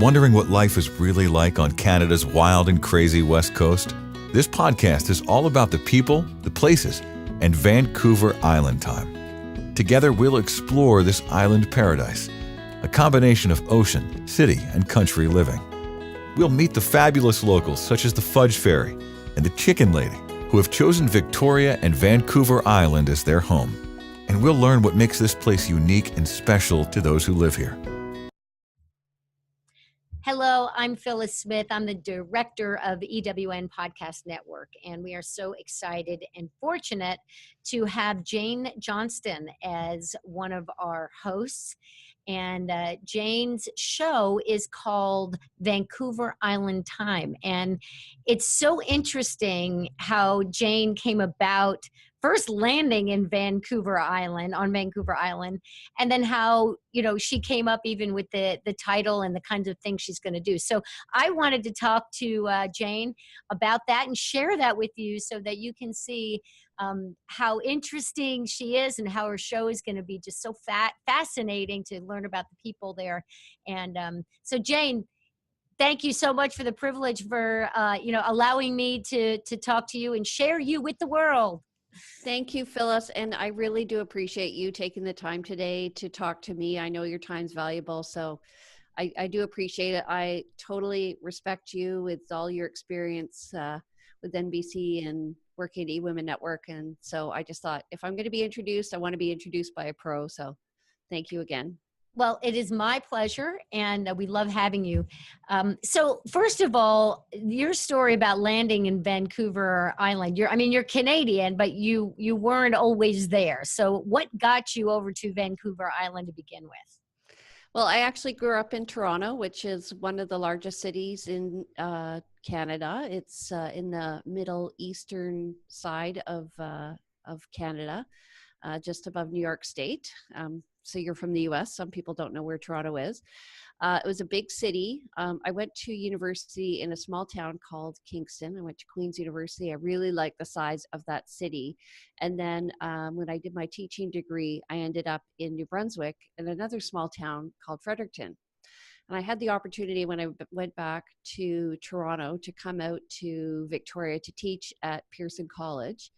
Wondering what life is really like on Canada's wild and crazy West Coast? This podcast is all about the people, the places, and Vancouver Island time. Together, we'll explore this island paradise, a combination of ocean, city, and country living. We'll meet the fabulous locals such as the Fudge Fairy and the Chicken Lady, who have chosen Victoria and Vancouver Island as their home. And we'll learn what makes this place unique and special to those who live here. Hello, I'm Phyllis Smith. I'm the director of EWN Podcast Network, and we are so excited and fortunate to have Jane Johnston as one of our hosts. And Jane's show is called Vancouver Island Time. And it's so interesting how Jane came about first landing in Vancouver Island, on Vancouver Island, and then how, she came up even with the title and the kinds of things she's going to do. So I wanted to talk to Jane about that and share that with you so that you can see how interesting she is and how her show is going to be just so fascinating to learn about the people there. And so Jane, thank you so much for the privilege for, allowing me to talk to you and share you with the world. Thank you, Phyllis. And I really do appreciate you taking the time today to talk to me. I know your time's valuable, so I do appreciate it. I totally respect you with all your experience with NBC and working at eWomen Network. And so I just thought, if I'm going to be introduced, I want to be introduced by a pro. So thank you again. Well, it is my pleasure, and we love having you. So first of all, your story about landing in Vancouver Island, you're Canadian, but you weren't always there. So what got you over to Vancouver Island to begin with? Well, I actually grew up in Toronto, which is one of the largest cities in Canada. It's in the middle eastern side of Canada, just above New York State. So you're from the US. Some people don't know where Toronto is. It was a big city. I went to university in a small town called Kingston. I went to Queen's University. I really liked the size of that city. And then when I did my teaching degree, I ended up in New Brunswick in another small town called Fredericton. And I had the opportunity when I went back to Toronto to come out to Victoria to teach at Pearson College.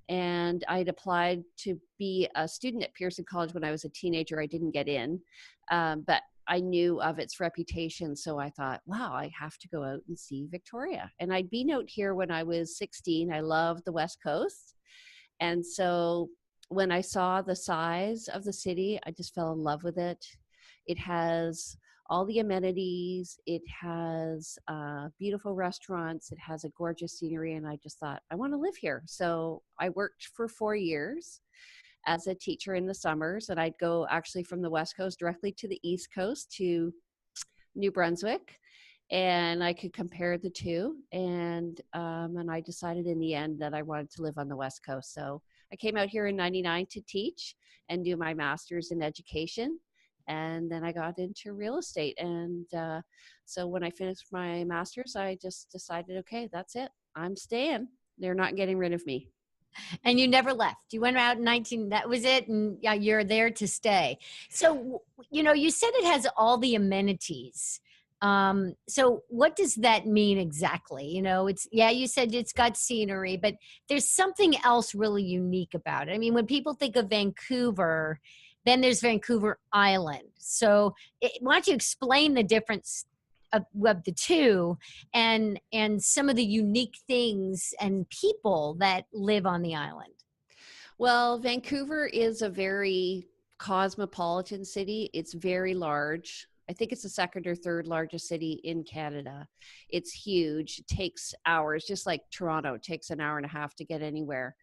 And I'd applied to be a student at Pearson College when I was a teenager. I didn't get in, but I knew of its reputation. So I thought, wow, I have to go out and see Victoria. And I'd been out here when I was 16. I loved the West Coast. And so when I saw the size of the city, I just fell in love with it. It has all the amenities, it has beautiful restaurants, it has a gorgeous scenery, and I just thought, I want to live here. So I worked for 4 years as a teacher in the summers, and I'd go actually from the West Coast directly to the East Coast to New Brunswick, and I could compare the two, and I decided in the end that I wanted to live on the West Coast. So I came out here in '99 to teach and do my master's in education. And then I got into real estate. And so when I finished my master's, I just decided, okay, that's it. I'm staying. They're not getting rid of me. And you never left. You went out in 19, that was it. And yeah, you're there to stay. So, you said it has all the amenities. So what does that mean exactly? You said it's got scenery, but there's something else really unique about it. I mean, when people think of Vancouver, then there's Vancouver Island. So why don't you explain the difference of the two and some of the unique things and people that live on the island? Well, Vancouver is a very cosmopolitan city. It's very large. I think it's the second or third largest city in Canada. It's huge. It takes hours, just like Toronto. It takes an hour and a half to get anywhere.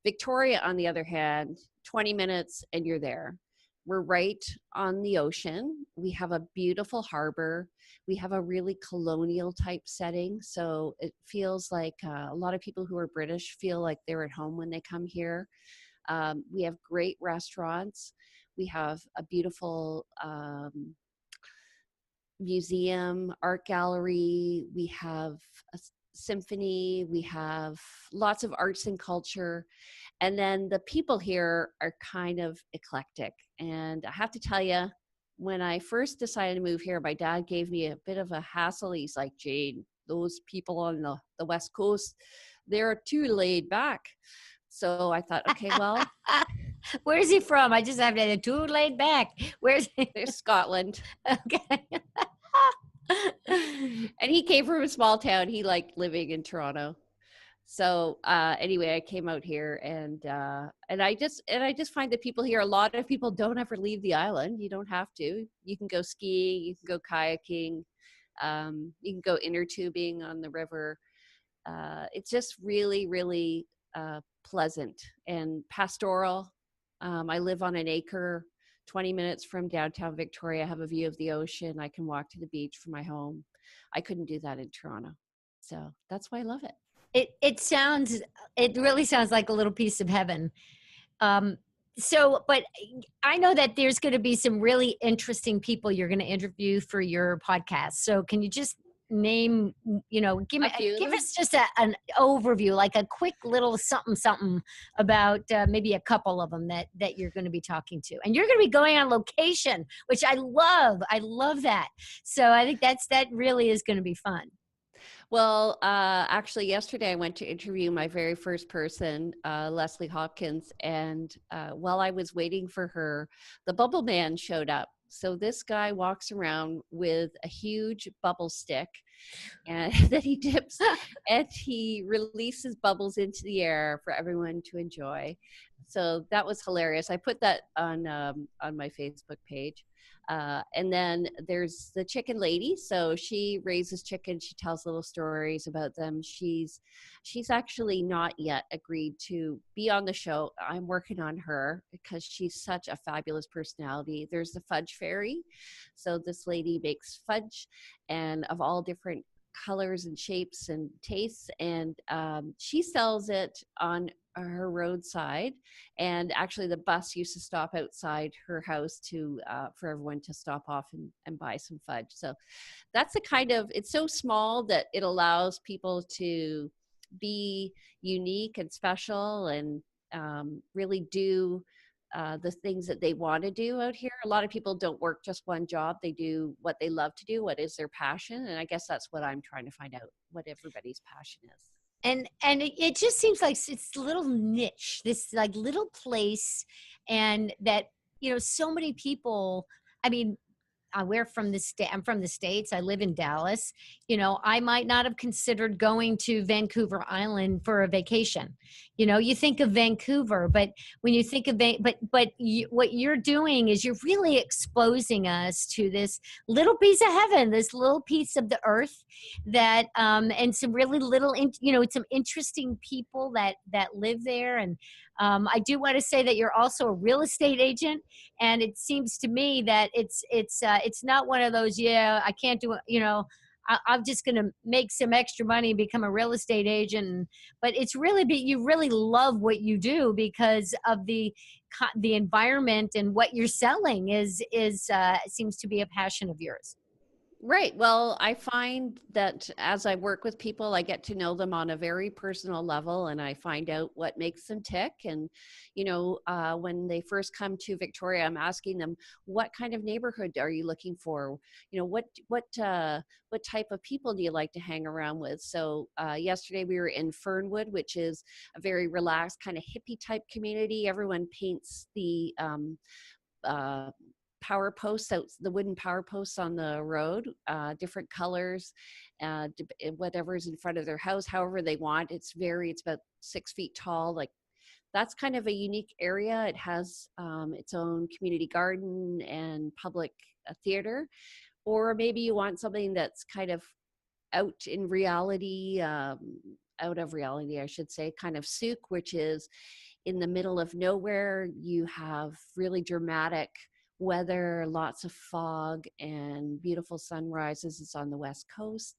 Victoria, on the other hand, 20 minutes and you're there. We're right on the ocean. We have a beautiful harbor. We have a really colonial type setting. So it feels like a lot of people who are British feel like they're at home when they come here. We have great restaurants. We have a beautiful museum, art gallery. We have a symphony. We have lots of arts and culture. And then the people here are kind of eclectic. And I have to tell you, when I first decided to move here, my dad gave me a bit of a hassle. He's like, Jane, those people on the West Coast, they're too laid back. So I thought, okay, well, Where's he from? I just have to too laid back. Where's he? there's Scotland. Okay. And he came from a small town. He liked living in Toronto. So anyway, I came out here, and I just find that people here, a lot of people don't ever leave the island. You don't have to. You can go skiing, you can go kayaking, you can go inner tubing on the river. It's just really, really pleasant and pastoral. I live on an acre, 20 minutes from downtown Victoria. I have a view of the ocean. I can walk to the beach from my home. I couldn't do that in Toronto. So that's why I love it. It really sounds like a little piece of heaven. But I know that there's going to be some really interesting people you're going to interview for your podcast. So can you just name, give us just an overview, like a quick little something about maybe a couple of them that you're going to be talking to, and you're going to be going on location, which I love that. So I think that really is going to be fun. Well, actually, yesterday I went to interview my very first person, Leslie Hopkins, and while I was waiting for her, the bubble man showed up. So this guy walks around with a huge bubble stick, and that he dips, and he releases bubbles into the air for everyone to enjoy. So that was hilarious. I put that on my Facebook page. And then there's the chicken lady. So she raises chickens. She tells little stories about them. She's actually not yet agreed to be on the show. I'm working on her because she's such a fabulous personality. There's the fudge fairy. So this lady makes fudge, and of all different colors and shapes and tastes, and she sells it on her roadside. And actually the bus used to stop outside her house to for everyone to stop off and buy some fudge. So that's the kind of, it's so small that it allows people to be unique and special, and really do the things that they want to do out here. A lot of people don't work just one job. They do what they love to do, what is their passion. And I guess that's what I'm trying to find out, what everybody's passion is. And it just seems like it's a little niche, this like little place, and that, so many people, I mean, I'm from the States. I live in Dallas. I might not have considered going to Vancouver Island for a vacation. You think of Vancouver, but when you think of what you're doing is you're really exposing us to this little piece of heaven, this little piece of the earth that, and some really little, some interesting people that live there. And I do want to say that you're also a real estate agent, and it seems to me that it's not one of those, I can't do it, I'm just going to make some extra money and become a real estate agent. But it's really, you really love what you do because of the environment, and what you're selling seems to be a passion of yours. Right. Well, I find that as I work with people, I get to know them on a very personal level, and I find out what makes them tick. And, when they first come to Victoria, I'm asking them, what kind of neighborhood are you looking for? What type of people do you like to hang around with? So yesterday we were in Fernwood, which is a very relaxed kind of hippie type community. Everyone paints the power posts out, the wooden power posts on the road, different colors, whatever's in front of their house, however they want. It's about 6 feet tall. Like, that's kind of a unique area. It has its own community garden and public theater. Or maybe you want something that's kind of out of reality, I should say, kind of souk, which is in the middle of nowhere. You have really dramatic weather, lots of fog, and beautiful sunrises. It's on the West Coast.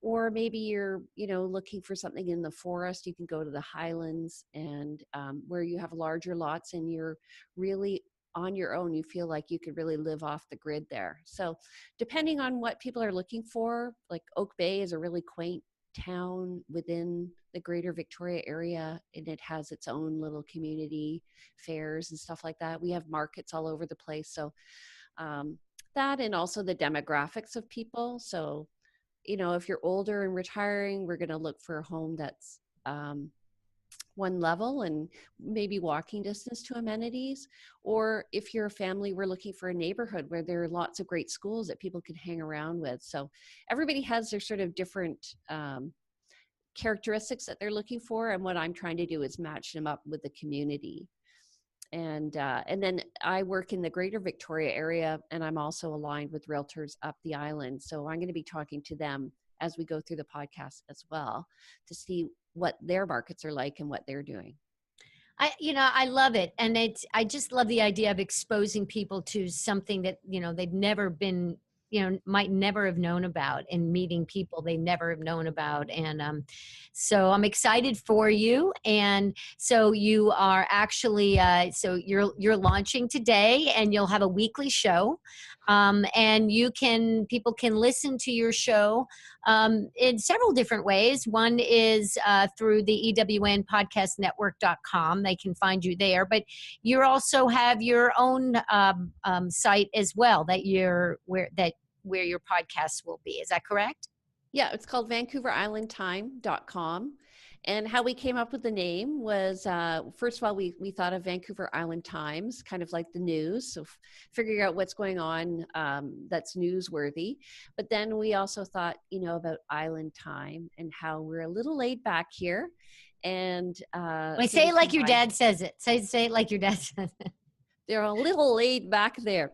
Or maybe you're, looking for something in the forest. You can go to the Highlands, and where you have larger lots and you're really on your own. You feel like you could really live off the grid there. So depending on what people are looking for, like Oak Bay is a really quaint town within the greater Victoria area, and it has its own little community fairs and stuff like that. We have markets all over the place. So that, and also the demographics of people. So, if you're older and retiring, we're going to look for a home that's one level and maybe walking distance to amenities. Or if you're a family, we're looking for a neighborhood where there are lots of great schools that people can hang around with. So everybody has their sort of different characteristics that they're looking for, and what I'm trying to do is match them up with the community. And then I work in the Greater Victoria area, and I'm also aligned with realtors up the island. So I'm going to be talking to them as we go through the podcast as well, to see what their markets are like and what they're doing. I love it. And I just love the idea of exposing people to something that, they've never been, might never have known about, and meeting people they never have known about. And so I'm excited for you. And so you are actually, so you're launching today, and you'll have a weekly show. And people can listen to your show in several different ways. One is through the EWN podcast network.com. They can find you there, but you also have your own site as well where your podcasts will be. Is that correct? Yeah, it's called VancouverIslandTime.com. And how we came up with the name was, first of all, we thought of Vancouver Island Times, kind of like the news, so figuring out what's going on that's newsworthy. But then we also thought, about island time and how we're a little laid back here. And say it like your dad says it. Say it like your dad says it. They're a little laid back there.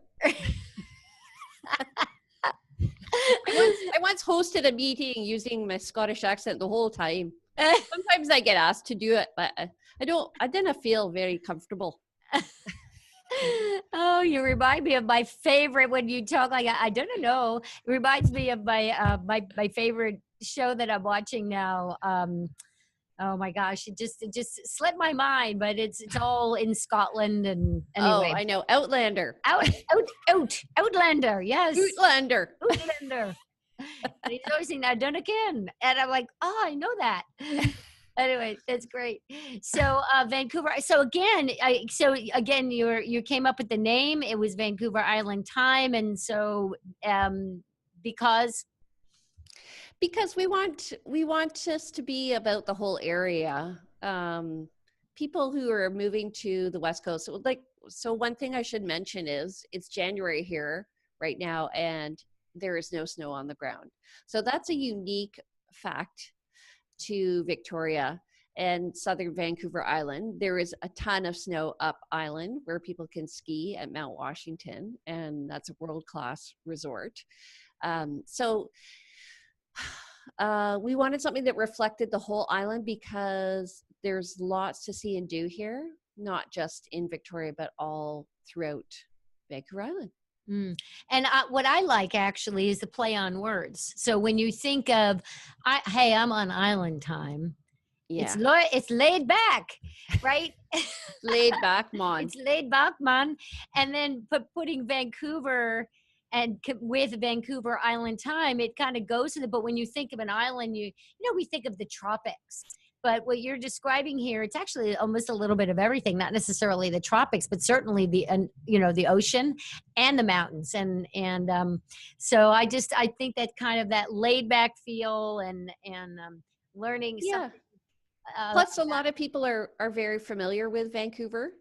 I once hosted a meeting using my Scottish accent the whole time. Sometimes I get asked to do it, but I didn't feel very comfortable. Oh, you remind me of my favorite when you talk like, I don't know. It reminds me of my favorite show that I'm watching now. Oh my gosh, it just slipped my mind, but it's all in Scotland. And anyway. Oh, I know. Outlander. Outlander. Yes. Outlander. And he's always saying, "I done again," and I'm like, "Oh, I know that." Anyway, that's great. So Vancouver. So again, you came up with the name. It was Vancouver Island Time, and so because we want us to be about the whole area. People who are moving to the West Coast. So one thing I should mention is it's January here right now, and there is no snow on the ground. So that's a unique fact to Victoria and southern Vancouver Island. There is a ton of snow up island where people can ski at Mount Washington, and that's a world-class resort. So we wanted something that reflected the whole island, because there's lots to see and do here, not just in Victoria, but all throughout Vancouver Island. And what I like actually is the play on words. So when you think of, hey, I'm on island time. Yeah. It's laid back, right? Laid back, man. It's laid back, man. And then putting Vancouver and with Vancouver Island Time, it kind of goes to the, but when you think of an island, we think of the tropics. But what you're describing here, it's actually almost a little bit of everything, not necessarily the tropics, but certainly the ocean and the mountains. And so I think that kind of that laid back feel and learning. Yeah. Something, Plus, a lot of people are very familiar with Vancouver.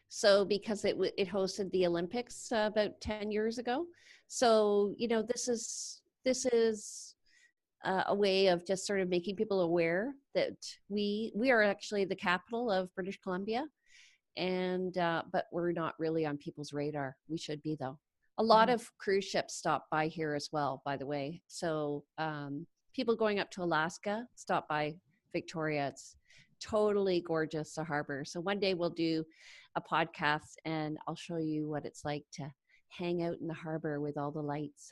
So because it hosted the Olympics about 10 years ago. So, this is a way of just sort of making people aware that we are actually the capital of British Columbia, and but we're not really on people's radar. We should be, though. A lot of cruise ships stop by here as well, by the way. So people going up to Alaska stop by Victoria. It's totally gorgeous, the harbor. So one day we'll do a podcast and I'll show you what it's like to hang out in the harbor with all the lights.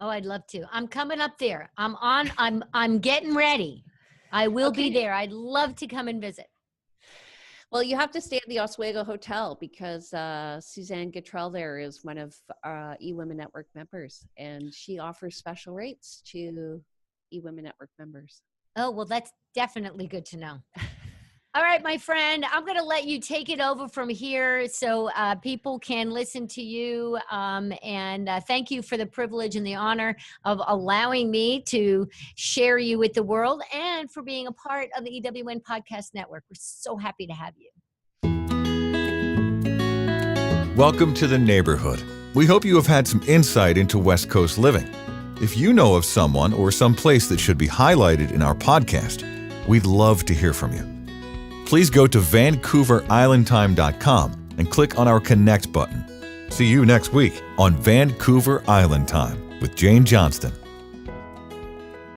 Oh, I'd love to. I'm coming up there. I'm getting ready. I will be there. I'd love to come and visit. Well, you have to stay at the Oswego Hotel, because Suzanne Gatrell there is one of eWomen Network members, and she offers special rates to eWomen Network members. Oh, well, that's definitely good to know. All right, my friend, I'm going to let you take it over from here so people can listen to you. And thank you for the privilege and the honor of allowing me to share you with the world and for being a part of the EWN Podcast Network. We're so happy to have you. Welcome to the neighborhood. We hope you have had some insight into West Coast living. If you know of someone or some place that should be highlighted in our podcast, we'd love to hear from you. Please go to VancouverIslandTime.com and click on our Connect button. See you next week on Vancouver Island Time with Jane Johnston.